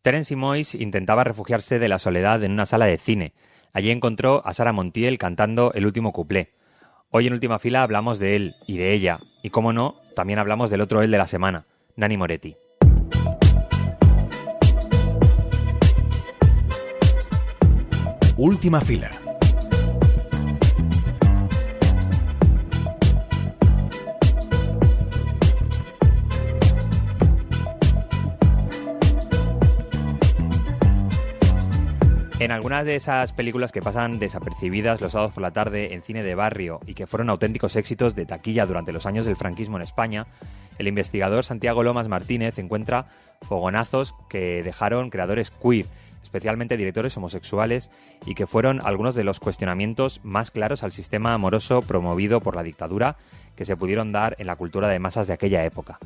Terence Moix intentaba refugiarse de la soledad en una sala de cine. Allí encontró a Sara Montiel cantando el último cuplé. Hoy en Última Fila hablamos de él y de ella. Y cómo no, también hablamos del otro él de la semana, Nanni Moretti. Última Fila. En algunas de esas películas que pasan desapercibidas los sábados por la tarde en cine de barrio y que fueron auténticos éxitos de taquilla durante los años del franquismo en España, el investigador Santiago Lomas Martínez encuentra fogonazos que dejaron creadores queer, especialmente directores homosexuales, y que fueron algunos de los cuestionamientos más claros al sistema amoroso promovido por la dictadura que se pudieron dar en la cultura de masas de aquella época.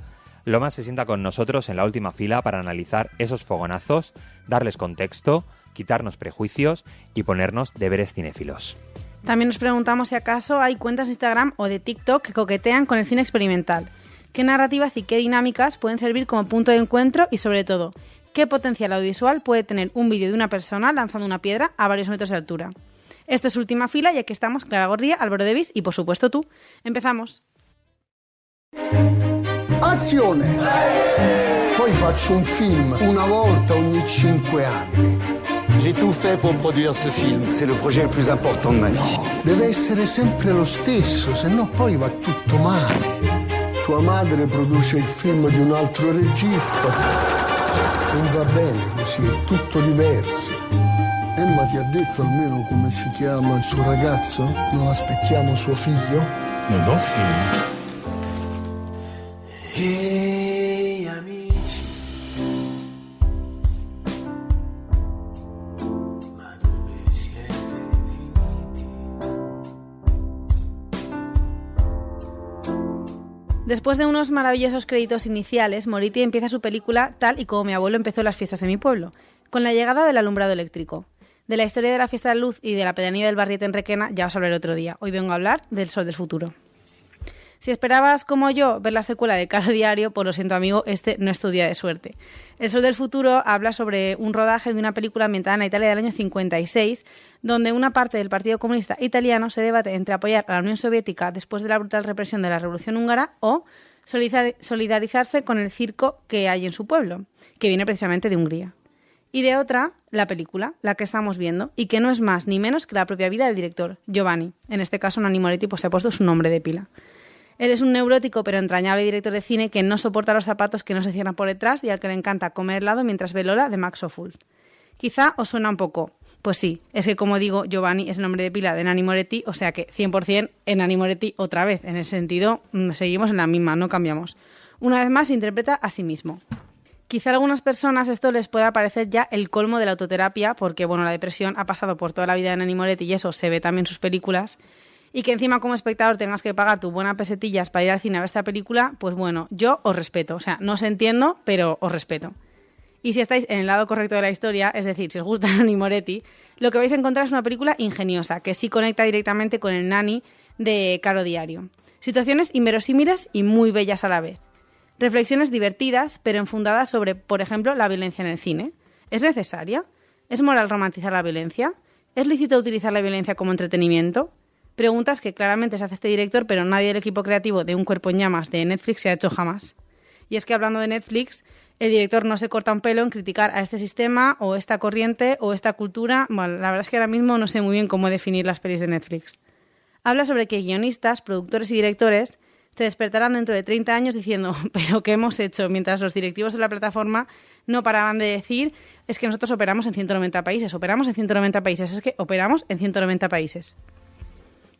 Lomas se sienta con nosotros en la Última Fila para analizar esos fogonazos, darles contexto, quitarnos prejuicios y ponernos deberes cinéfilos. También nos preguntamos si acaso hay cuentas de Instagram o de TikTok que coquetean con el cine experimental. ¿Qué narrativas y qué dinámicas pueden servir como punto de encuentro? Y sobre todo, ¿qué potencial audiovisual puede tener un vídeo de una persona lanzando una piedra a varios metros de altura? Esto es Última Fila y aquí estamos Clara Gorría, Álvaro Devis y por supuesto tú. ¡Empezamos! Azione! Poi faccio un film una volta ogni 5 anni. J'ai tout fait pour produire ce film. C'est le projet le plus important de ma vie. No, deve essere sempre lo stesso, se no poi va tutto male. Tua madre produce il film di un altro regista. Non va bene così, è tutto diverso. Emma ti ha detto almeno come si chiama il suo ragazzo? Non aspettiamo suo figlio? No, figlio. Ehi amici, ma dove siete finiti? Después de unos maravillosos créditos iniciales, Moretti empieza su película tal y como mi abuelo empezó las fiestas de mi pueblo, con la llegada del alumbrado eléctrico. De la historia de la fiesta de luz y de la pedanía del Barriete en Requena ya os hablaré otro día. Hoy vengo a hablar del Sol del Futuro. Si esperabas, como yo, ver la secuela de Caro Diario, pues lo siento amigo, este no es tu día de suerte. El Sol del Futuro habla sobre un rodaje de una película ambientada en Italia del año 56, donde una parte del Partido Comunista Italiano se debate entre apoyar a la Unión Soviética después de la brutal represión de la Revolución Húngara o solidarizarse con el circo que hay en su pueblo, que viene precisamente de Hungría. Y de otra, la película, la que estamos viendo, y que no es más ni menos que la propia vida del director, Giovanni. En este caso, Nanni Moretti pues, se ha puesto su nombre de pila. Él es un neurótico pero entrañable director de cine que no soporta los zapatos que no se cierran por detrás y al que le encanta comer helado mientras ve Lola de Max Ophuls. Quizá os suena un poco. Pues sí, es que como digo, Giovanni es el nombre de pila de Nanni Moretti, o sea que 100% en Nanni Moretti otra vez. En ese sentido, seguimos en la misma, no cambiamos. Una vez más, interpreta a sí mismo. Quizá a algunas personas esto les pueda parecer ya el colmo de la autoterapia, porque bueno, la depresión ha pasado por toda la vida de Nanni Moretti y eso se ve también en sus películas. Y que encima como espectador tengas que pagar tus buenas pesetillas para ir al cine a ver esta película, pues bueno, yo os respeto. O sea, no os entiendo, pero os respeto. Y si estáis en el lado correcto de la historia, es decir, si os gusta Nanni Moretti, lo que vais a encontrar es una película ingeniosa, que sí conecta directamente con el Nanni de Caro Diario. Situaciones inverosímiles y muy bellas a la vez. Reflexiones divertidas, pero enfundadas sobre, por ejemplo, la violencia en el cine. ¿Es necesaria? ¿Es moral romantizar la violencia? ¿Es lícito utilizar la violencia como entretenimiento? Preguntas que claramente se hace este director, pero nadie del equipo creativo de Un cuerpo en llamas de Netflix se ha hecho jamás. Y es que hablando de Netflix, el director no se corta un pelo en criticar a este sistema o esta corriente o esta cultura. Bueno, la verdad es que ahora mismo no sé muy bien cómo definir las pelis de Netflix. Habla sobre que guionistas, productores y directores se despertarán dentro de 30 años diciendo ¿pero qué hemos hecho? Mientras los directivos de la plataforma no paraban de decir es que nosotros operamos en 190 países, es que operamos en 190 países.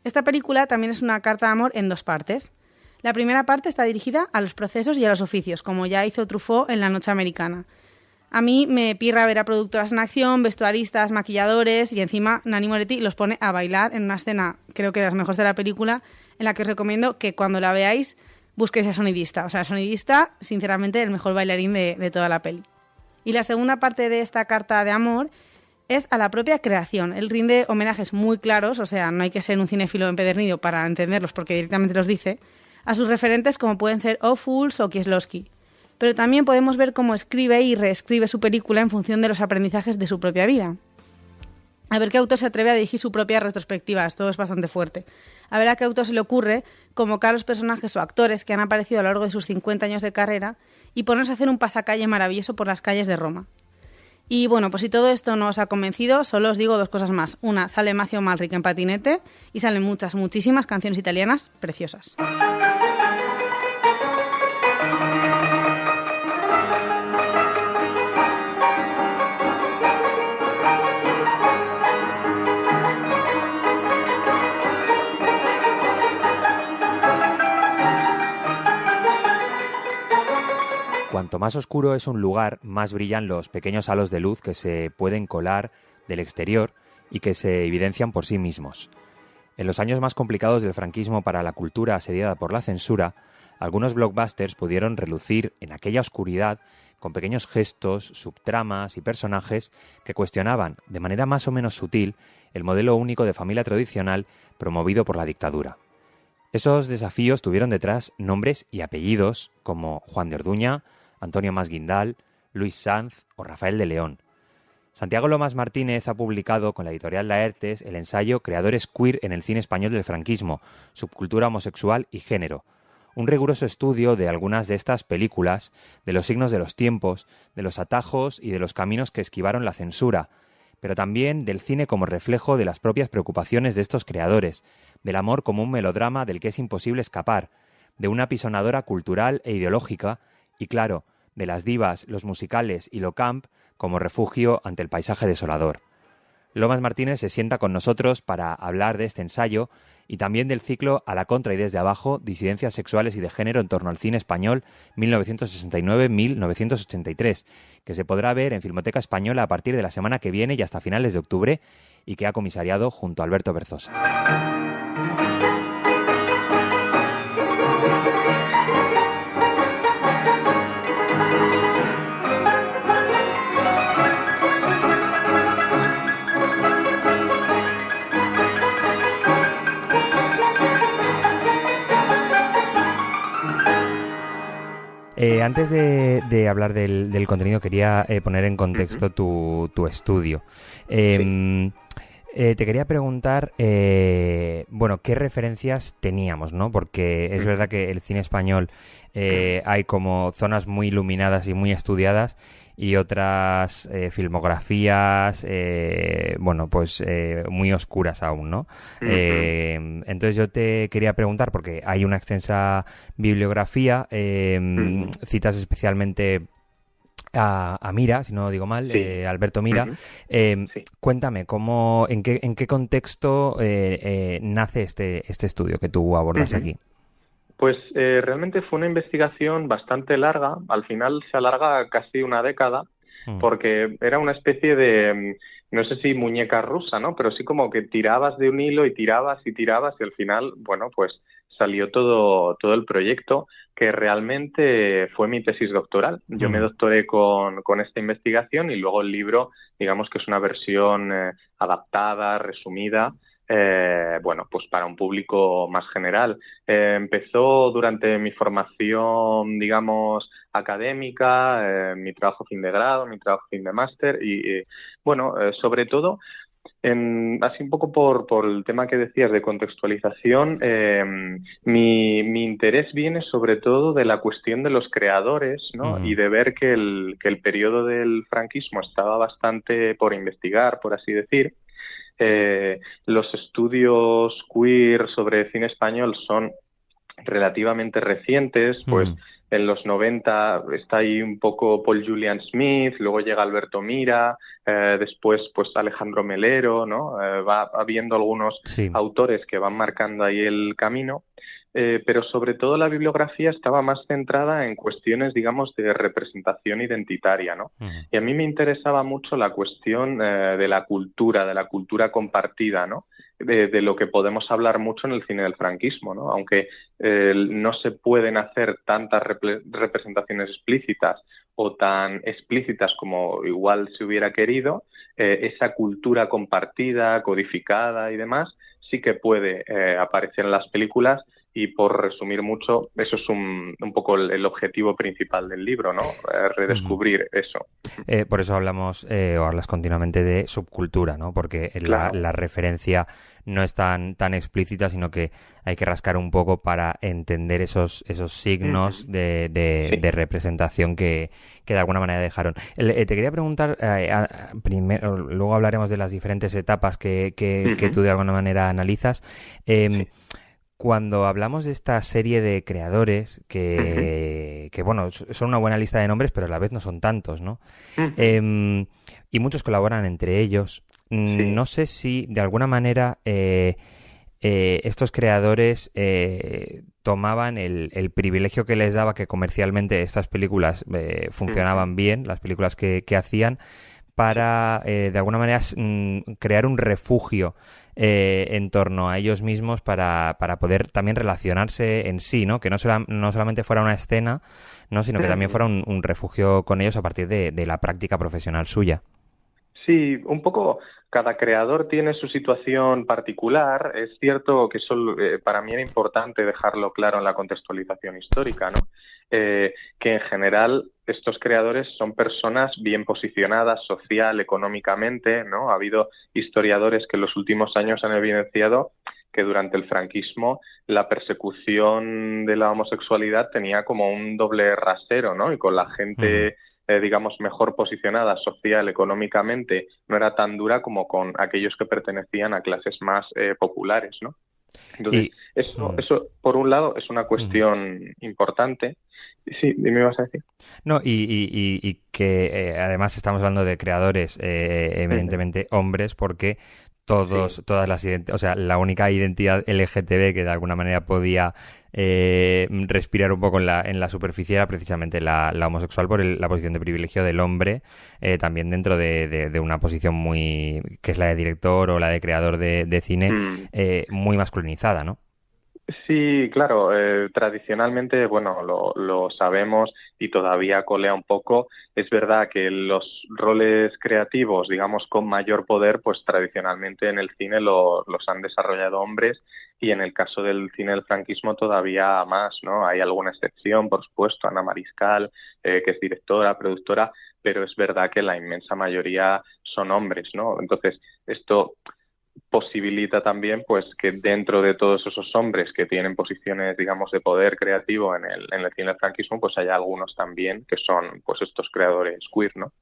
Esta película también es una carta de amor en dos partes. La primera parte está dirigida a los procesos y a los oficios, como ya hizo Truffaut en La noche americana. A mí me pirra ver a productoras en acción, vestuaristas, maquilladores y encima Nanni Moretti los pone a bailar en una escena, creo que de las mejores de la película, en la que os recomiendo que cuando la veáis busquéis a sonidista. O sea, el sonidista, sinceramente, el mejor bailarín de toda la peli. Y la segunda parte de esta carta de amor es a la propia creación. Él rinde homenajes muy claros, o sea, no hay que ser un cinéfilo empedernido para entenderlos porque directamente los dice, a sus referentes como pueden ser Ophuls o Kieslowski. pero también podemos ver cómo escribe y reescribe su película en función de los aprendizajes de su propia vida. A ver qué autor se atreve a dirigir su propia retrospectiva, esto es bastante fuerte. A ver a qué autor se le ocurre convocar a los personajes o actores que han aparecido a lo largo de sus 50 años de carrera y ponerse a hacer un pasacalle maravilloso por las calles de Roma. Y bueno, pues si todo esto no os ha convencido, solo os digo dos cosas más. Una, sale Macio Malric en patinete y salen muchísimas canciones italianas preciosas. Cuanto más oscuro es un lugar, más brillan los pequeños halos de luz que se pueden colar del exterior y que se evidencian por sí mismos. En los años más complicados del franquismo para la cultura asediada por la censura, algunos blockbusters pudieron relucir en aquella oscuridad con pequeños gestos, subtramas y personajes que cuestionaban, de manera más o menos sutil, el modelo único de familia tradicional promovido por la dictadura. Esos desafíos tuvieron detrás nombres y apellidos como Juan de Orduña, Antonio Masguindal, Luis Sanz o Rafael de León. Santiago Lomas Martínez ha publicado con la editorial Laertes el ensayo Creadores queer en el cine español del franquismo, subcultura homosexual y género. Un riguroso estudio de algunas de estas películas, de los signos de los tiempos, de los atajos y de los caminos que esquivaron la censura, pero también del cine como reflejo de las propias preocupaciones de estos creadores, del amor como un melodrama del que es imposible escapar, de una apisonadora cultural e ideológica y, claro, de las divas, los musicales y lo camp como refugio ante el paisaje desolador. Lomas Martínez se sienta con nosotros para hablar de este ensayo y también del ciclo A la contra y desde abajo, disidencias sexuales y de género en torno al cine español 1969-1983, que se podrá ver en Filmoteca Española a partir de la semana que viene y hasta finales de octubre, y que ha comisariado junto a Alberto Berzosa. Antes de hablar del contenido, quería poner en contexto tu estudio. Te quería preguntar, bueno, qué referencias teníamos, ¿no? Porque es verdad que el cine español hay como zonas muy iluminadas y muy estudiadas y otras filmografías, bueno, pues muy oscuras aún, ¿no? Entonces yo te quería preguntar, porque hay una extensa bibliografía, citas especialmente a Mira, si no digo mal, Alberto Mira. Cuéntame, en qué contexto nace este estudio que tú abordas aquí. Pues realmente fue una investigación bastante larga, al final se alarga casi una década, porque era una especie de, no sé si muñeca rusa, ¿no? Pero sí como que tirabas de un hilo y tirabas y al final, bueno, pues salió todo el proyecto, que realmente fue mi tesis doctoral. Yo me doctoré con esta investigación y luego el libro, digamos que es una versión adaptada, resumida, bueno, pues para un público más general. Empezó durante mi formación, digamos, académica, mi trabajo fin de grado, mi trabajo fin de máster y bueno, sobre todo, así un poco por el tema que decías de contextualización, mi interés viene sobre todo de la cuestión de los creadores, ¿no? Y de ver que el periodo del franquismo estaba bastante por investigar, por así decir. Los estudios queer sobre cine español son relativamente recientes, pues en los 90 está ahí un poco Paul Julian Smith, luego llega Alberto Mira, después pues Alejandro Melero, ¿no? Va habiendo algunos autores que van marcando ahí el camino, pero sobre todo la bibliografía estaba más centrada en cuestiones, digamos, de representación identitaria, ¿no? Y a mí me interesaba mucho la cuestión de la cultura compartida, ¿no? De lo que podemos hablar mucho en el cine del franquismo, ¿no? Aunque no se pueden hacer tantas representaciones explícitas o tan explícitas como igual se hubiera querido, esa cultura compartida, codificada y demás, sí que puede aparecer en las películas y por resumir mucho, eso es un poco el objetivo principal del libro, ¿no? Redescubrir eso. Por eso hablamos o hablas continuamente de subcultura, ¿no? Porque la referencia no es tan explícita, sino que hay que rascar un poco para entender esos signos de representación que de alguna manera dejaron. Te quería preguntar, primero, luego hablaremos de las diferentes etapas que tú de alguna manera analizas. Cuando hablamos de esta serie de creadores que bueno, son una buena lista de nombres, pero a la vez no son tantos, ¿no? Y muchos colaboran entre ellos. No sé si de alguna manera estos creadores tomaban el privilegio que les daba que comercialmente estas películas funcionaban bien, las películas que hacían, para de alguna manera crear un refugio en torno a ellos mismos para poder también relacionarse en sí, ¿no? Que no solamente fuera una escena, ¿no? Sino que también fuera un refugio con ellos a partir de la práctica profesional suya. Sí, un poco cada creador tiene su situación particular. Es cierto que para mí era importante dejarlo claro en la contextualización histórica, ¿no? Que en general estos creadores son personas bien posicionadas social, económicamente, ¿no? Ha habido historiadores que en los últimos años han evidenciado que durante el franquismo la persecución de la homosexualidad tenía como un doble rasero, ¿no? Y con la gente digamos, mejor posicionada social, económicamente, no era tan dura como con aquellos que pertenecían a clases más populares, ¿no? Entonces, eso, por un lado, es una cuestión importante. Sí, me ibas a decir. No, y que además estamos hablando de creadores evidentemente hombres, porque todas las o sea, la única identidad LGTB que de alguna manera podía respirar un poco en la superficie era precisamente la homosexual por la posición de privilegio del hombre, también dentro de una posición muy, que es la de director o la de creador de cine, muy masculinizada, ¿no? Sí, claro, tradicionalmente, bueno, lo sabemos y todavía colea un poco. Es verdad que los roles creativos, digamos, con mayor poder, pues tradicionalmente en el cine los han desarrollado hombres, y en el caso del cine del franquismo todavía más, ¿no? Hay alguna excepción, por supuesto, Ana Mariscal, que es directora, productora, pero es verdad que la inmensa mayoría son hombres, ¿no? Entonces, esto posibilita también pues que dentro de todos esos hombres que tienen posiciones, digamos, de poder creativo en el cine del franquismo, pues hay algunos también que son pues estos creadores queer, ¿no?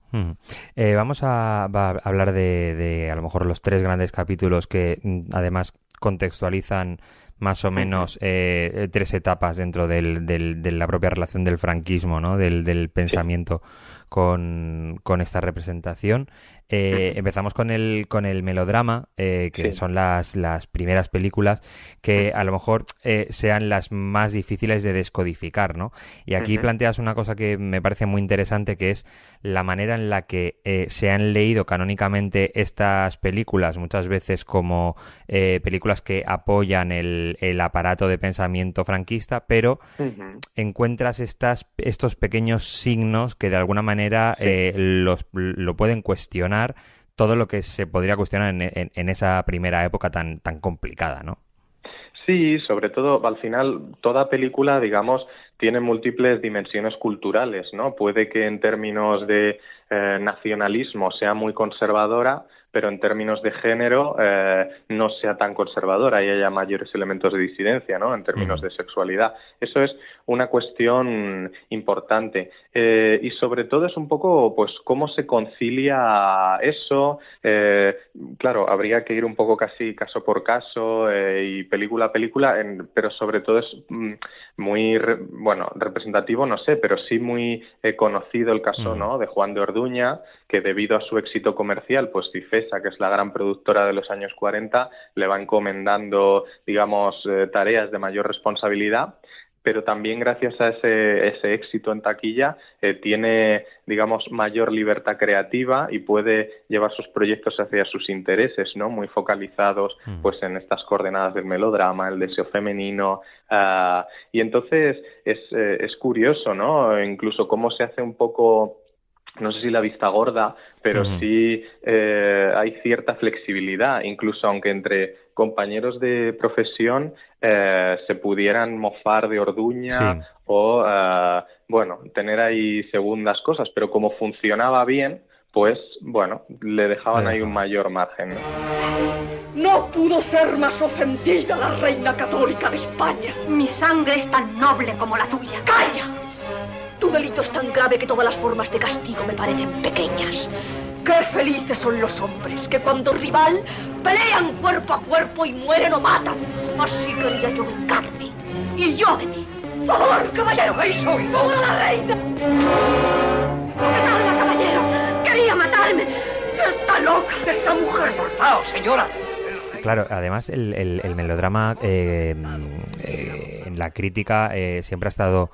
Vamos a hablar de a lo mejor los 3 grandes capítulos que además contextualizan más o menos 3 etapas dentro de la propia relación del franquismo, ¿no? Del pensamiento con esta representación. Empezamos con el melodrama, que son las primeras películas que a lo mejor sean las más difíciles de descodificar, ¿no? Y aquí planteas una cosa que me parece muy interesante, que es la manera en la que se han leído canónicamente estas películas, muchas veces como películas que apoyan el aparato de pensamiento franquista, pero encuentras estos pequeños signos que de alguna manera lo pueden cuestionar todo lo que se podría cuestionar en esa primera época tan complicada, ¿no? Sí, sobre todo, al final, toda película, digamos, tiene múltiples dimensiones culturales, ¿no? Puede que en términos de nacionalismo sea muy conservadora, pero en términos de género no sea tan conservadora y haya mayores elementos de disidencia, ¿no? En términos de sexualidad. Eso es una cuestión importante. Y sobre todo es un poco, pues, cómo se concilia eso. Claro, habría que ir un poco casi caso por caso y película a película, pero sobre todo es muy, representativo, no sé, pero sí muy conocido el caso, ¿no? De Juan de Orduña, que debido a su éxito comercial, pues Cifesa, que es la gran productora de los años 40, le va encomendando, digamos, tareas de mayor responsabilidad, pero también gracias a ese éxito en taquilla tiene, digamos, mayor libertad creativa y puede llevar sus proyectos hacia sus intereses, ¿no? Muy focalizados pues en estas coordenadas del melodrama, el deseo femenino, y entonces es curioso, ¿no? Incluso cómo se hace un poco, no sé si la vista gorda, pero sí hay cierta flexibilidad, incluso aunque entre compañeros de profesión se pudieran mofar de Orduña o, bueno, tener ahí segundas cosas, pero como funcionaba bien, pues, bueno, le dejaban ahí un mayor margen, ¿no? No pudo ser más ofendida la reina católica de España. Mi sangre es tan noble como la tuya. ¡Calla! Tu delito es tan grave que todas las formas de castigo me parecen pequeñas. ¡Qué felices son los hombres que cuando rival pelean cuerpo a cuerpo y mueren o matan! Así quería yo vengarme. Y yo de ti. ¡Por favor, caballero! ¡Ahí soy! ¡Ahora la reina! ¡Sujetadla, caballero! ¡Quería matarme! ¡Está loca esa mujer! ¡Cortado, señora! Claro, además el melodrama en la crítica siempre ha estado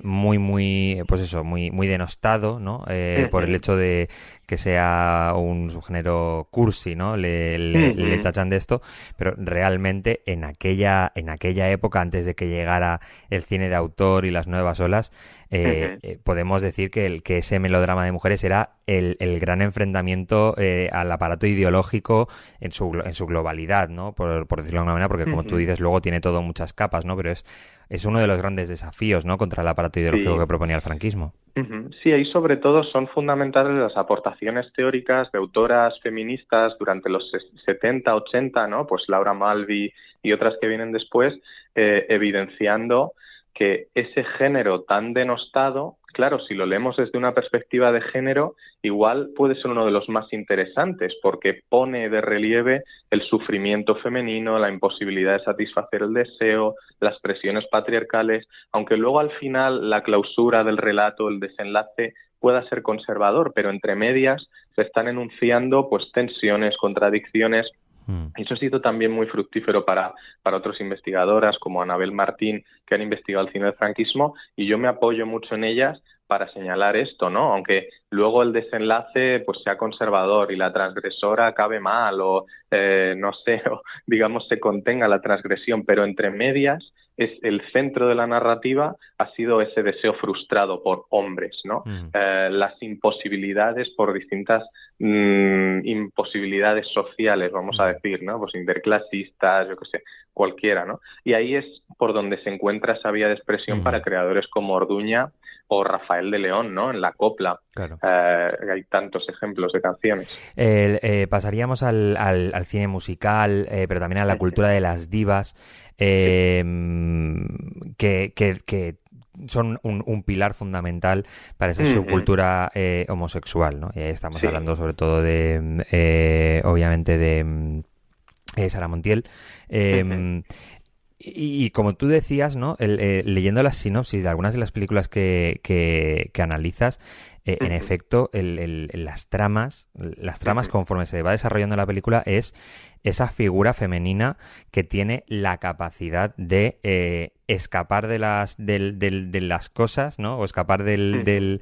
muy denostado, ¿no? Por el hecho de que sea un subgénero cursi, ¿no? Le tachan de esto, pero realmente en aquella época, antes de que llegara el cine de autor y las nuevas olas, podemos decir que ese melodrama de mujeres era el gran enfrentamiento al aparato ideológico en su globalidad, ¿no? Por decirlo de alguna manera, porque como tú dices, luego tiene todo muchas capas, ¿no? Pero es uno de los grandes desafíos, ¿no? Contra el aparato ideológico que proponía el franquismo. Sí, ahí sobre todo son fundamentales las aportaciones teóricas de autoras feministas durante los 70, 80, ¿no? Pues Laura Mulvey y otras que vienen después, evidenciando que ese género tan denostado, claro, si lo leemos desde una perspectiva de género, igual puede ser uno de los más interesantes, porque pone de relieve el sufrimiento femenino, la imposibilidad de satisfacer el deseo, las presiones patriarcales, aunque luego al final la clausura del relato, el desenlace, pueda ser conservador, pero entre medias se están enunciando pues tensiones, contradicciones. Eso ha sido también muy fructífero para otras investigadoras como Anabel Martín, que han investigado el cine del franquismo, y yo me apoyo mucho en ellas para señalar esto, ¿no? Aunque luego el desenlace pues sea conservador y la transgresora acabe mal o no sé, o digamos se contenga la transgresión, pero entre medias es el centro de la narrativa ha sido ese deseo frustrado por hombres, ¿no? Las imposibilidades por distintas imposibilidades sociales, vamos a decir, ¿no? Pues interclasistas, yo qué sé, cualquiera, ¿no? Y ahí es por donde se encuentra esa vía de expresión para creadores como Orduña o Rafael de León, ¿no? En la copla. Claro. Hay tantos ejemplos de canciones. Pasaríamos al cine musical, pero también a la cultura de las divas, que son un pilar fundamental para esa subcultura homosexual, ¿no? Y ahí estamos hablando sobre todo de, obviamente, de Sara Montiel. Y como tú decías, ¿no? Leyendo las sinopsis de algunas de las películas que analizas, en efecto, las tramas conforme se va desarrollando la película es esa figura femenina que tiene la capacidad de escapar de las cosas, ¿no? O escapar del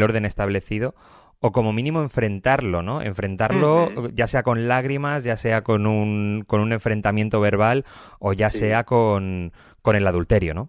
orden establecido. O como mínimo enfrentarlo, ¿no? Enfrentarlo ya sea con lágrimas, ya sea con un enfrentamiento verbal o ya sea con el adulterio, ¿no?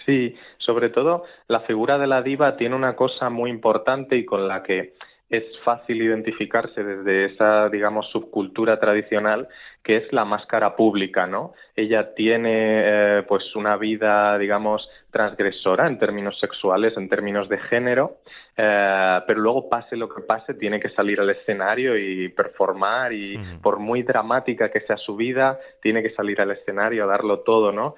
Sí, sobre todo la figura de la diva tiene una cosa muy importante y con la que es fácil identificarse desde esa, digamos, subcultura tradicional, que es la máscara pública, ¿no? Ella tiene pues una vida, digamos, transgresora en términos sexuales, en términos de género, pero luego pase lo que pase tiene que salir al escenario y performar y por muy dramática que sea su vida, tiene que salir al escenario a darlo todo, ¿no?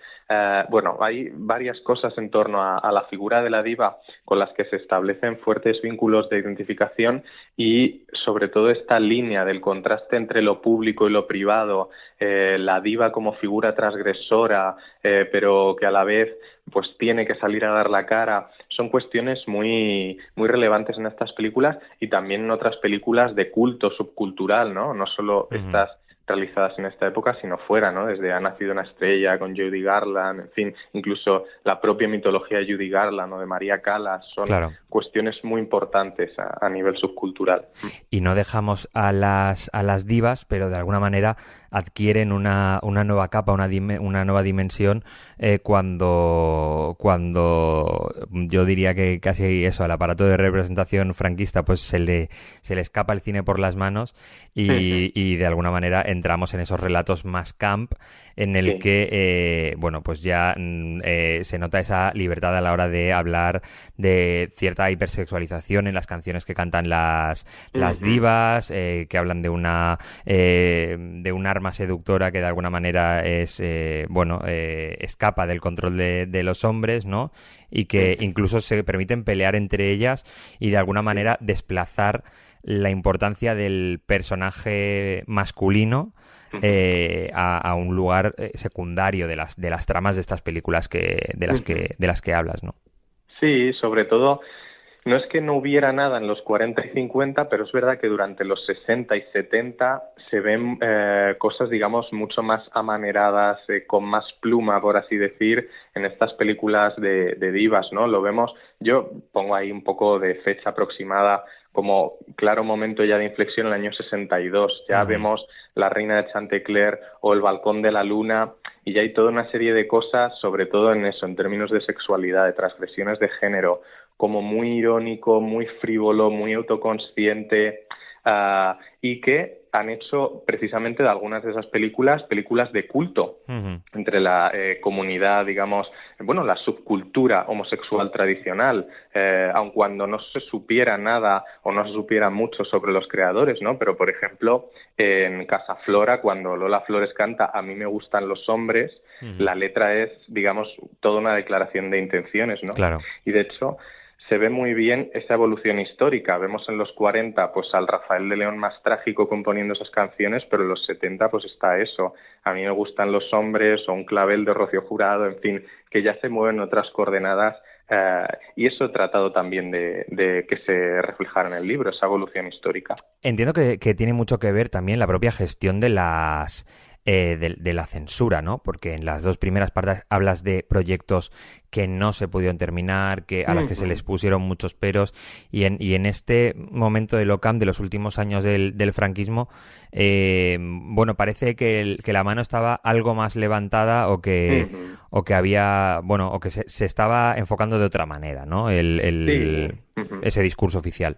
Bueno, hay varias cosas en torno a la figura de la diva con las que se establecen fuertes vínculos de identificación y sobre todo esta línea del contraste entre lo público y lo privado, la diva como figura transgresora, pero que a la vez pues tiene que salir a dar la cara, son cuestiones muy relevantes en estas películas y también en otras películas de culto subcultural, ¿no? No solo estas realizadas en esta época, sino fuera, ¿no? Desde Ha nacido una estrella con Judy Garland, en fin, incluso la propia mitología de Judy Garland o de María Callas, son cuestiones muy importantes a nivel subcultural. Y no dejamos a las divas, pero de alguna manera adquieren una nueva capa, una nueva dimensión cuando yo diría que casi eso, al aparato de representación franquista pues se le escapa el cine por las manos y de alguna manera entramos en esos relatos más camp en el que pues ya se nota esa libertad a la hora de hablar de cierta hipersexualización en las canciones que cantan las divas, que hablan de un arma seductora que de alguna manera es escapa del control de los hombres, ¿no? Y que incluso se permiten pelear entre ellas y de alguna manera desplazar la importancia del personaje masculino a un lugar secundario de las tramas de estas películas de las que hablas, ¿no? Sí, sobre todo, no es que no hubiera nada en los 40 y 50, pero es verdad que durante los 60 y 70 se ven cosas, digamos, mucho más amaneradas, con más pluma, por así decir, en estas películas de divas, ¿no? Lo vemos, yo pongo ahí un poco de fecha aproximada, como claro momento ya de inflexión en el año 62. Ya vemos La Reina de Chantecler o El Balcón de la Luna, y ya hay toda una serie de cosas, sobre todo en eso, en términos de sexualidad, de transgresiones de género, como muy irónico, muy frívolo, muy autoconsciente, y que han hecho precisamente de algunas de esas películas de culto entre la comunidad, digamos, la subcultura homosexual tradicional, aun cuando no se supiera nada o no se supiera mucho sobre los creadores, ¿no? Pero, por ejemplo, en Casa Flora, cuando Lola Flores canta "A mí me gustan los hombres", la letra es, digamos, toda una declaración de intenciones, ¿no? Claro. Y, de hecho, se ve muy bien esa evolución histórica. Vemos en los 40 pues al Rafael de León más trágico componiendo esas canciones, pero en los 70 pues está eso, "A mí me gustan los hombres", o Un clavel de Rocío Jurado, en fin, que ya se mueven otras coordenadas, y eso he tratado también de que se reflejara en el libro, esa evolución histórica. Entiendo que tiene mucho que ver también la propia gestión de la censura, ¿no? Porque en las dos primeras partes hablas de proyectos que no se pudieron terminar, a las que se les pusieron muchos peros, y en este momento de l'OCAM, de los últimos años del franquismo, parece que la mano estaba algo más levantada o que había, o que se estaba enfocando de otra manera, ¿no? Ese discurso oficial.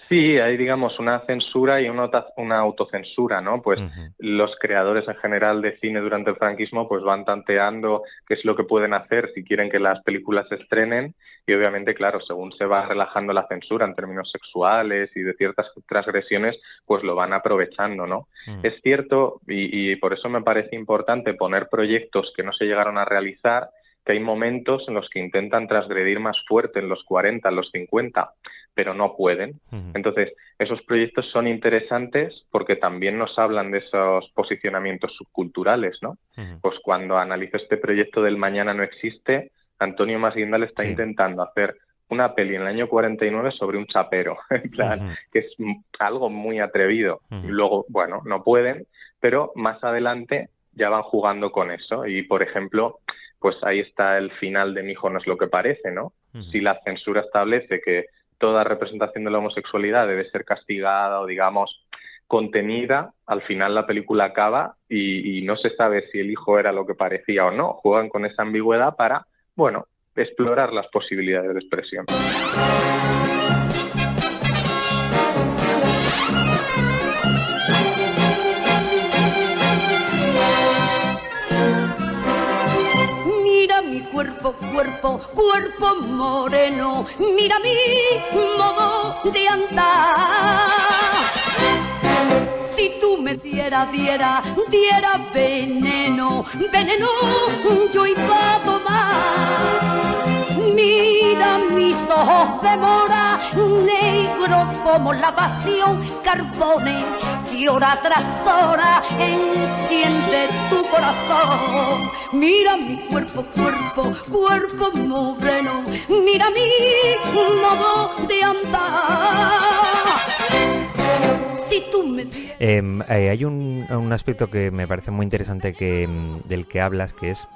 Sí, hay, digamos, una censura y una autocensura, ¿no? Pues los creadores en general de cine durante el franquismo pues van tanteando qué es lo que pueden hacer si quieren que las películas se estrenen, y obviamente, claro, según se va relajando la censura en términos sexuales y de ciertas transgresiones, pues lo van aprovechando, ¿no? Es cierto, y por eso me parece importante poner proyectos que no se llegaron a realizar, que hay momentos en los que intentan transgredir más fuerte, en los 40, en los 50, pero no pueden. Entonces, esos proyectos son interesantes porque también nos hablan de esos posicionamientos subculturales, ¿no? Pues cuando analizo este proyecto del Mañana no existe, Antonio Masguindal está intentando hacer una peli en el año 49 sobre un chapero, en plan, que es algo muy atrevido. Y luego, no pueden, pero más adelante ya van jugando con eso. Y, por ejemplo, pues ahí está el final de Mi hijo no es lo que parece, ¿no? Si la censura establece que toda representación de la homosexualidad debe ser castigada o, digamos, contenida, al final la película acaba y no se sabe si el hijo era lo que parecía o no. Juegan con esa ambigüedad para, explorar las posibilidades de expresión. Cuerpo moreno, mira mi modo de andar. Si tú me diera veneno, yo iba a tomar. Mira mis ojos de mora, negro como la pasión, carbones que hora tras hora enciende tu corazón. Mira mi cuerpo moreno, mira mi modo de andar. Si tú me... hay un aspecto que me parece muy interesante del que hablas, que es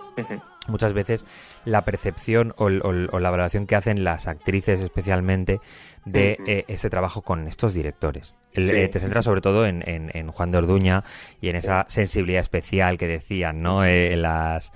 muchas veces la percepción o la valoración que hacen las actrices especialmente de ese trabajo con estos directores. Te centras sobre todo en Juan de Orduña y en esa sensibilidad especial que decían, ¿no? Las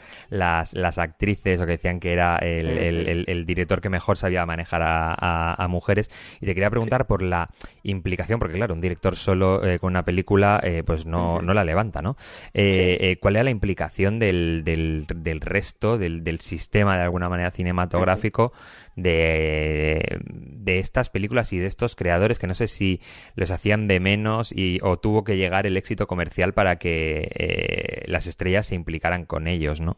actrices, o que decían que era el director que mejor sabía manejar a mujeres. Y te quería preguntar por la implicación, porque claro, un director solo con una película pues no la levanta, ¿no? ¿Cuál era la implicación del resto, del sistema de alguna manera cinematográfico de estas películas y de estos creadores, que no sé si los hacían de menos o tuvo que llegar el éxito comercial para que las estrellas se implicaran con ellos, ¿no?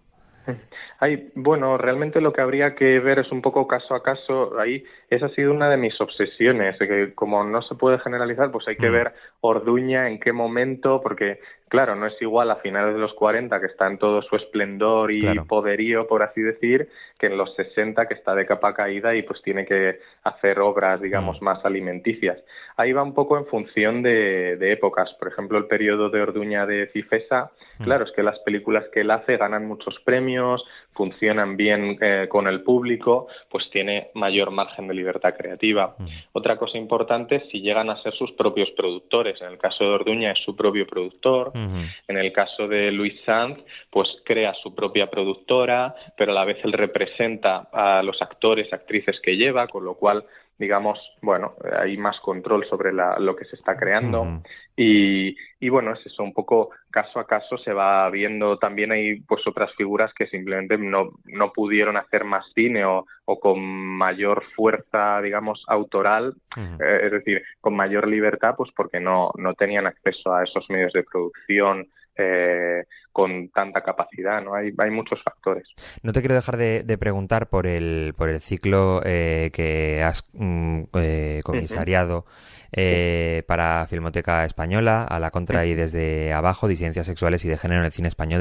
Bueno, realmente lo que habría que ver es un poco caso a caso. Ahí esa ha sido una de mis obsesiones, que como no se puede generalizar, pues hay que ver Orduña en qué momento, porque claro, no es igual a finales de los 40, que está en todo su esplendor y poderío, por así decir, que en los 60, que está de capa caída y pues tiene que hacer obras, digamos, más alimenticias. Ahí va un poco en función de épocas. Por ejemplo, el periodo de Orduña de Cifesa, claro, es que las películas que él hace ganan muchos premios, funcionan bien con el público, pues tiene mayor margen de libertad creativa. Otra cosa importante es si llegan a ser sus propios productores. En el caso de Orduña es su propio productor. En el caso de Luis Sanz, pues crea su propia productora, pero a la vez él representa a los actores, actrices que lleva, con lo cual, digamos, bueno, hay más control sobre lo que se está creando. Y bueno, es eso, un poco caso a caso se va viendo. También hay pues otras figuras que simplemente no pudieron hacer más cine o con mayor fuerza, digamos, autoral, es decir, con mayor libertad, pues porque no tenían acceso a esos medios de producción con tanta capacidad, ¿no? Hay muchos factores. No te quiero dejar de preguntar por el ciclo que has comisariado para Filmoteca Española, A la contra y desde abajo, disidencias sexuales y de género en el cine español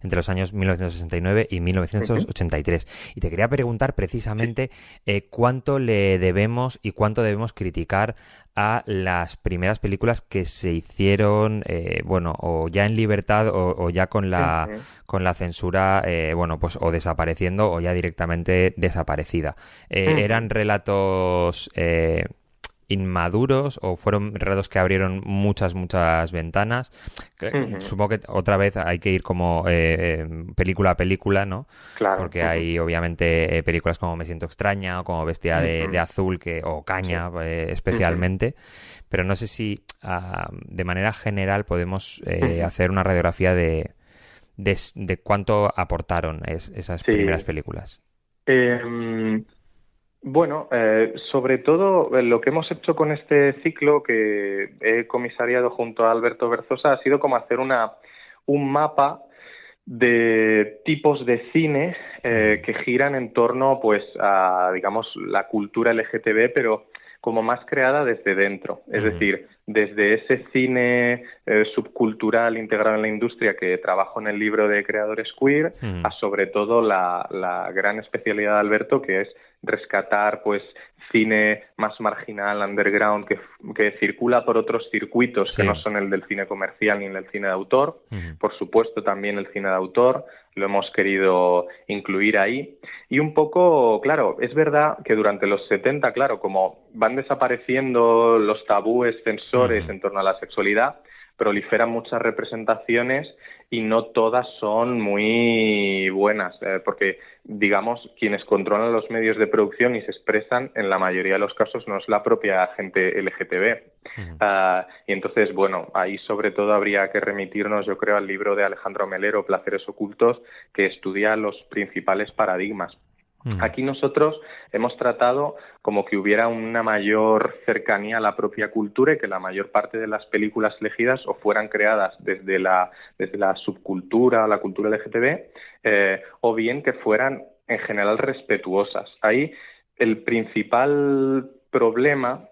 entre los años 1969 y 1983. Y te quería preguntar precisamente cuánto le debemos y cuánto debemos criticar a las primeras películas que se hicieron, o ya en libertad o ya con la censura, pues o desapareciendo o ya directamente desaparecida. ¿Eran relatos inmaduros o fueron relatos que abrieron muchas ventanas? Supongo que otra vez hay que ir como película a película, ¿no? Claro. Porque hay obviamente películas como Me siento extraña o como Bestia de azul o Caña especialmente, pero no sé si de manera general podemos hacer una radiografía de cuánto aportaron esas primeras películas. Bueno, sobre todo lo que hemos hecho con este ciclo que he comisariado junto a Alberto Berzosa ha sido como hacer un mapa de tipos de cine que giran en torno pues a, digamos, la cultura LGTB, pero como más creada desde dentro, es decir, desde ese cine subcultural integrado en la industria que trabajo en el libro de Creadores Queer, a sobre todo la gran especialidad de Alberto, que es rescatar pues cine más marginal, underground, que circula por otros circuitos que no son el del cine comercial ni el del cine de autor. Por supuesto, también el cine de autor lo hemos querido incluir ahí. Y un poco, claro, es verdad que durante los 70, claro, como van desapareciendo los tabúes censores en torno a la sexualidad, proliferan muchas representaciones y no todas son muy buenas, porque, digamos, quienes controlan los medios de producción y se expresan, en la mayoría de los casos, no es la propia gente LGTB. Y entonces, bueno, ahí sobre todo habría que remitirnos, yo creo, al libro de Alejandro Melero, Placeres ocultos, que estudia los principales paradigmas. Aquí nosotros hemos tratado como que hubiera una mayor cercanía a la propia cultura y que la mayor parte de las películas elegidas o fueran creadas desde la subcultura, la cultura LGTB, o bien que fueran en general respetuosas. Ahí el principal problema,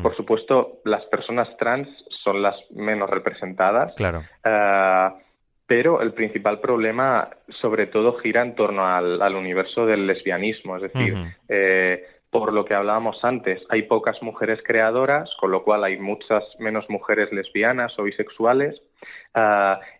por supuesto, las personas trans son las menos representadas. Claro. Pero el principal problema, sobre todo, gira en torno al universo del lesbianismo. Es decir, por lo que hablábamos antes, hay pocas mujeres creadoras, con lo cual hay muchas menos mujeres lesbianas o bisexuales,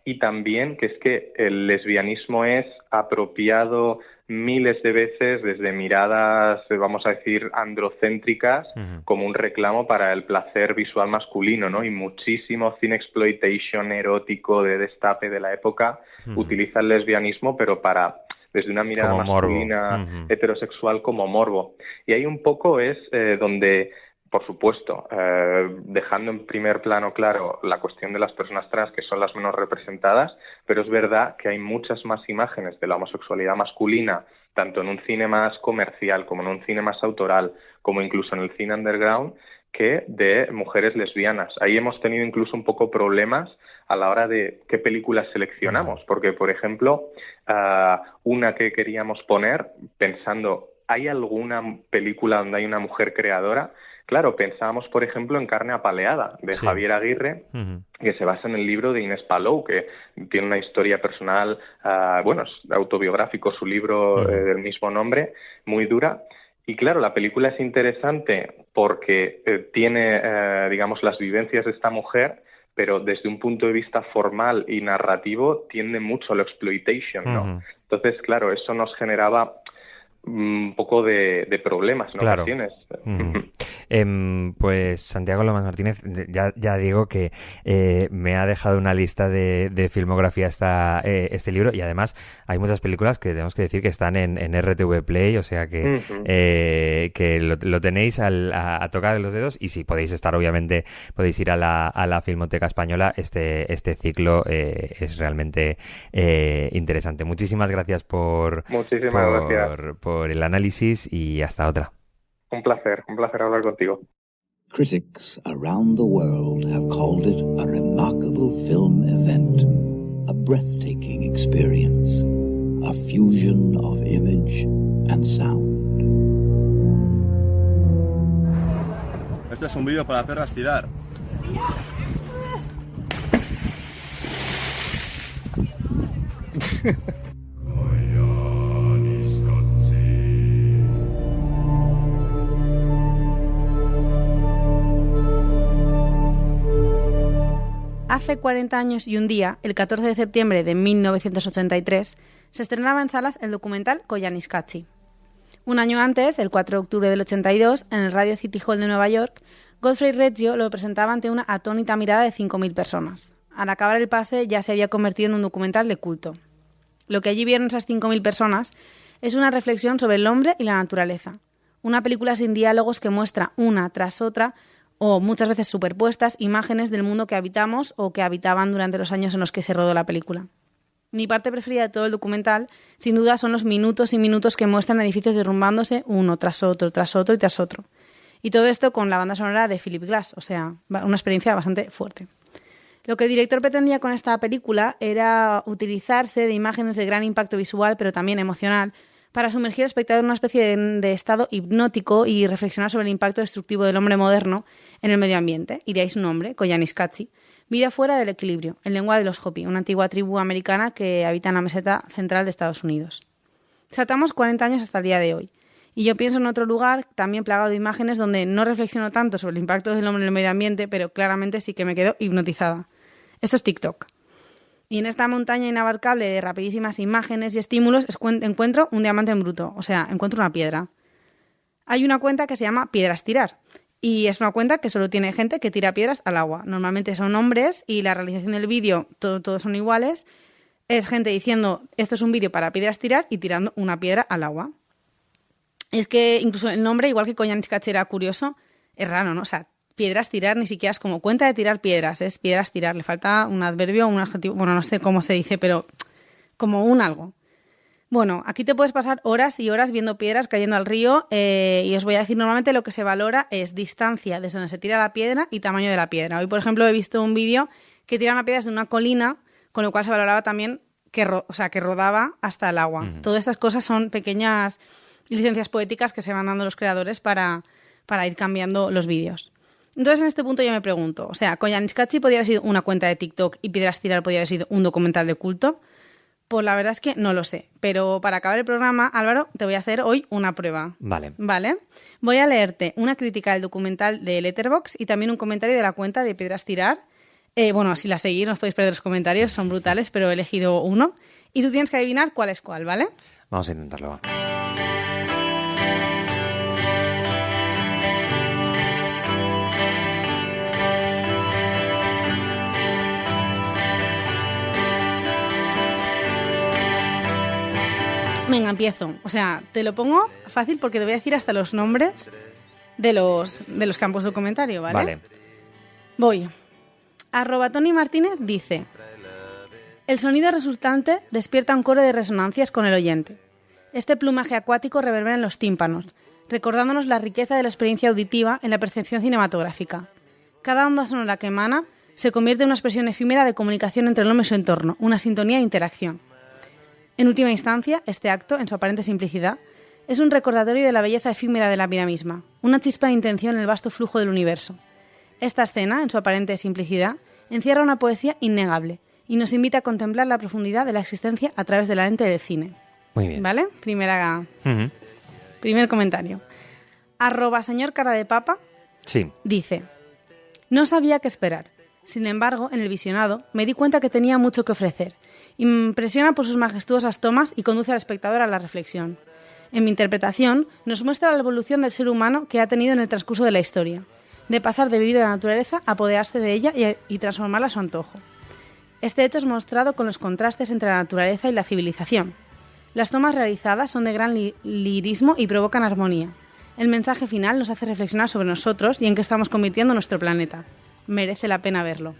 y también que es que el lesbianismo es apropiado miles de veces desde miradas, vamos a decir, androcéntricas, como un reclamo para el placer visual masculino, ¿no? Y muchísimo cine exploitation erótico de destape de la época utiliza el lesbianismo, pero desde una mirada como masculina, heterosexual, como morbo. Y ahí un poco es donde, por supuesto, dejando en primer plano, claro, la cuestión de las personas trans, que son las menos representadas, pero es verdad que hay muchas más imágenes de la homosexualidad masculina, tanto en un cine más comercial, como en un cine más autoral, como incluso en el cine underground, que de mujeres lesbianas. Ahí hemos tenido incluso un poco problemas a la hora de qué películas seleccionamos, porque, por ejemplo, una que queríamos poner, pensando, ¿hay alguna película donde hay una mujer creadora? Claro, pensábamos, por ejemplo, en Carne apaleada, de Javier Aguirre, que se basa en el libro de Inés Palou, que tiene una historia personal, es autobiográfico su libro del mismo nombre, muy dura. Y claro, la película es interesante porque tiene, digamos, las vivencias de esta mujer, pero desde un punto de vista formal y narrativo tiende mucho a la exploitation, ¿no? Entonces, claro, eso nos generaba un poco de problemas en ocasiones. Pues Santiago Lomas Martínez, ya digo que me ha dejado una lista de filmografía este libro, y además hay muchas películas que tenemos que decir que están en RTV Play, o sea que lo tenéis a tocar de los dedos, y si podéis estar, obviamente, podéis ir a la Filmoteca Española. Este ciclo es realmente interesante. Muchísimas gracias por el análisis, y hasta otra. Un placer hablar contigo. Critics around the world have called it a remarkable film event, a breathtaking experience, a fusion of image and sound. Este es un vídeo para perras tirar. Hace 40 años y un día, el 14 de septiembre de 1983, se estrenaba en salas el documental Koyaanisqatsi. Un año antes, el 4 de octubre del 82, en el Radio City Hall de Nueva York, Godfrey Reggio lo presentaba ante una atónita mirada de 5.000 personas. Al acabar el pase, ya se había convertido en un documental de culto. Lo que allí vieron esas 5.000 personas es una reflexión sobre el hombre y la naturaleza. Una película sin diálogos que muestra una tras otra, o muchas veces superpuestas, imágenes del mundo que habitamos o que habitaban durante los años en los que se rodó la película. Mi parte preferida de todo el documental, sin duda, son los minutos y minutos que muestran edificios derrumbándose uno tras otro y tras otro. Y todo esto con la banda sonora de Philip Glass, o sea, una experiencia bastante fuerte. Lo que el director pretendía con esta película era utilizarse de imágenes de gran impacto visual, pero también emocional, para sumergir al espectador en una especie de estado hipnótico y reflexionar sobre el impacto destructivo del hombre moderno en el medio ambiente. Y de ahí su nombre, Koyaanisqatsi, vida fuera del equilibrio, en lengua de los Hopi, una antigua tribu americana que habita en la meseta central de Estados Unidos. Saltamos 40 años hasta el día de hoy, y yo pienso en otro lugar también plagado de imágenes donde no reflexiono tanto sobre el impacto del hombre en el medio ambiente, pero claramente sí que me quedo hipnotizada. Esto es TikTok. Y en esta montaña inabarcable de rapidísimas imágenes y estímulos encuentro un diamante en bruto, o sea, encuentro una piedra. Hay una cuenta que se llama Piedras Tirar, y es una cuenta que solo tiene gente que tira piedras al agua. Normalmente son hombres y la realización del vídeo, todos son iguales. Es gente diciendo, esto es un vídeo para piedras tirar, y tirando una piedra al agua. Es que incluso el nombre, igual que Koyaanisqatsi era curioso, es raro, ¿no? O sea, piedras tirar ni siquiera es como cuenta de tirar piedras, es piedras tirar. Le falta un adverbio o un adjetivo, bueno, no sé cómo se dice, pero como un algo. Bueno, aquí te puedes pasar horas y horas viendo piedras cayendo al río, y os voy a decir, normalmente lo que se valora es distancia desde donde se tira la piedra y tamaño de la piedra. Hoy, por ejemplo, he visto un vídeo que tira una piedra desde una colina, con lo cual se valoraba también que rodaba hasta el agua. Todas estas cosas son pequeñas licencias poéticas que se van dando los creadores para ir cambiando los vídeos. Entonces, en este punto yo me pregunto, o sea, Koyaanisqatsi podría haber sido una cuenta de TikTok y Piedras Tirar podría haber sido un documental de culto. Pues la verdad es que no lo sé, pero para acabar el programa, Álvaro, te voy a hacer hoy una prueba. Vale. Voy a leerte una crítica del documental de Letterboxd y también un comentario de la cuenta de Piedras Tirar. Si la seguís no os podéis perder los comentarios, son brutales, pero he elegido uno. Y tú tienes que adivinar cuál es cuál, ¿vale? Vamos a intentarlo, va. Venga, empiezo. O sea, te lo pongo fácil porque te voy a decir hasta los nombres de los campos de comentario, ¿vale? Vale. Voy. @Tony Martínez dice: el sonido resultante despierta un coro de resonancias con el oyente. Este plumaje acuático reverbera en los tímpanos, recordándonos la riqueza de la experiencia auditiva en la percepción cinematográfica. Cada onda sonora que emana se convierte en una expresión efímera de comunicación entre el hombre y su entorno, una sintonía e interacción. En última instancia, este acto, en su aparente simplicidad, es un recordatorio de la belleza efímera de la vida misma, una chispa de intención en el vasto flujo del universo. Esta escena, en su aparente simplicidad, encierra una poesía innegable y nos invita a contemplar la profundidad de la existencia a través de la lente del cine. Muy bien. ¿Vale? Primer comentario. @señor cara de papa Sí. dice: no sabía qué esperar. Sin embargo, en el visionado me di cuenta que tenía mucho que ofrecer. Impresiona por sus majestuosas tomas y conduce al espectador a la reflexión. En mi interpretación, nos muestra la evolución del ser humano que ha tenido en el transcurso de la historia, de pasar de vivir de la naturaleza a apoderarse de ella y transformarla a su antojo. Este hecho es mostrado con los contrastes entre la naturaleza y la civilización. Las tomas realizadas son de gran lirismo y provocan armonía. El mensaje final nos hace reflexionar sobre nosotros y en qué estamos convirtiendo nuestro planeta. Merece la pena verlo.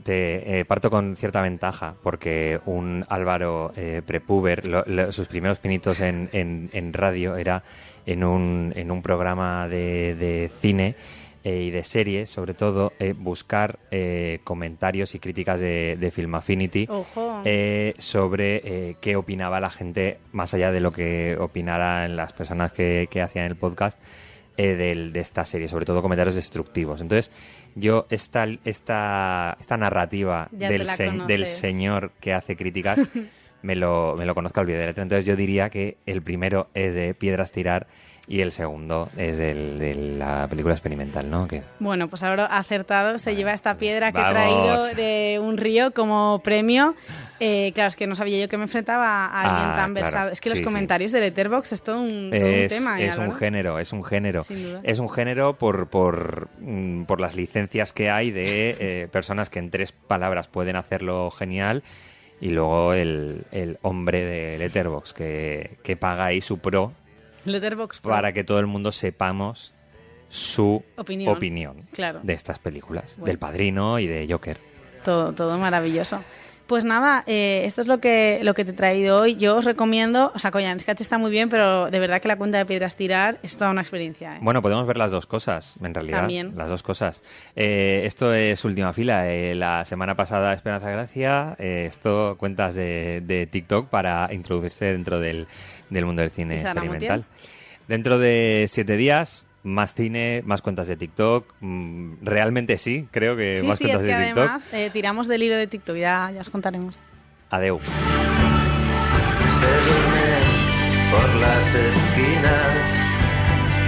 Te parto con cierta ventaja, porque un Álvaro prepuber, sus primeros pinitos en radio era en un programa de cine y de series, sobre todo, buscar comentarios y críticas de Film Affinity sobre qué opinaba la gente, más allá de lo que opinaran las personas que hacían el podcast, de esta serie, sobre todo comentarios destructivos. Entonces, yo esta narrativa del señor que hace críticas me lo conozco al pie de la letra. Entonces yo diría que el primero es de Piedras Tirar y el segundo es de la película experimental, ¿no? ¿Qué? Bueno, pues ahora acertado, se lleva esta piedra que he traído de un río como premio. Claro, es que no sabía yo que me enfrentaba a alguien tan versado. Es que los comentarios de Letterboxd es todo un tema. Es un género. Sin duda. Es un género por las licencias que hay de personas que en 3 palabras pueden hacerlo genial. Y luego el hombre de Letterboxd que paga ahí su pro Letterboxd Pro, para que todo el mundo sepamos su opinión claro, de estas películas, del Padrino y de Joker. Todo maravilloso. Pues nada, esto es lo que te he traído hoy. Yo os recomiendo, o sea, Koyan Sketch está muy bien, pero de verdad que la cuenta de Piedras Tirar es toda una experiencia, ¿eh? Bueno, podemos ver las dos cosas, en realidad. También. Las dos cosas. Esto es Última Fila. La semana pasada Esperanza Gracia, esto cuentas de TikTok para introducirse dentro del mundo del cine experimental. Dentro de 7 días... Más cine, más cuentas de TikTok. Realmente sí, creo que más cuentas de TikTok. Sí, es que además tiramos del hilo de TikTok, ya os contaremos. Adeu. Se duermen por las esquinas,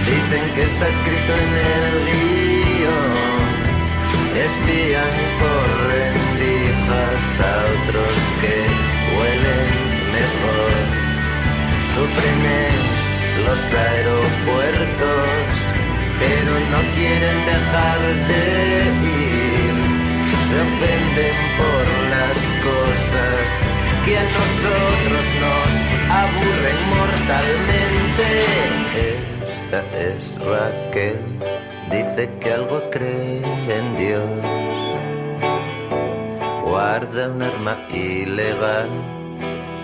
dicen que está escrito en el guión, espían por rendijas a otros que huelen mejor, sufren en los aeropuertos, pero no quieren dejar de ir, se ofenden por las cosas que a nosotros nos aburren mortalmente. Esta es Raquel, dice que algo cree en Dios, guarda un arma ilegal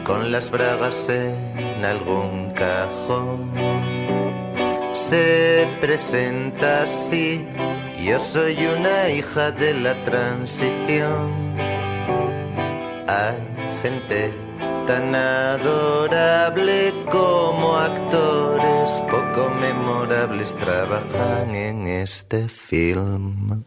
con las bragas en algún cajón. Se presenta así: yo soy una hija de la transición. Hay gente tan adorable como actores poco memorables trabajan en este film.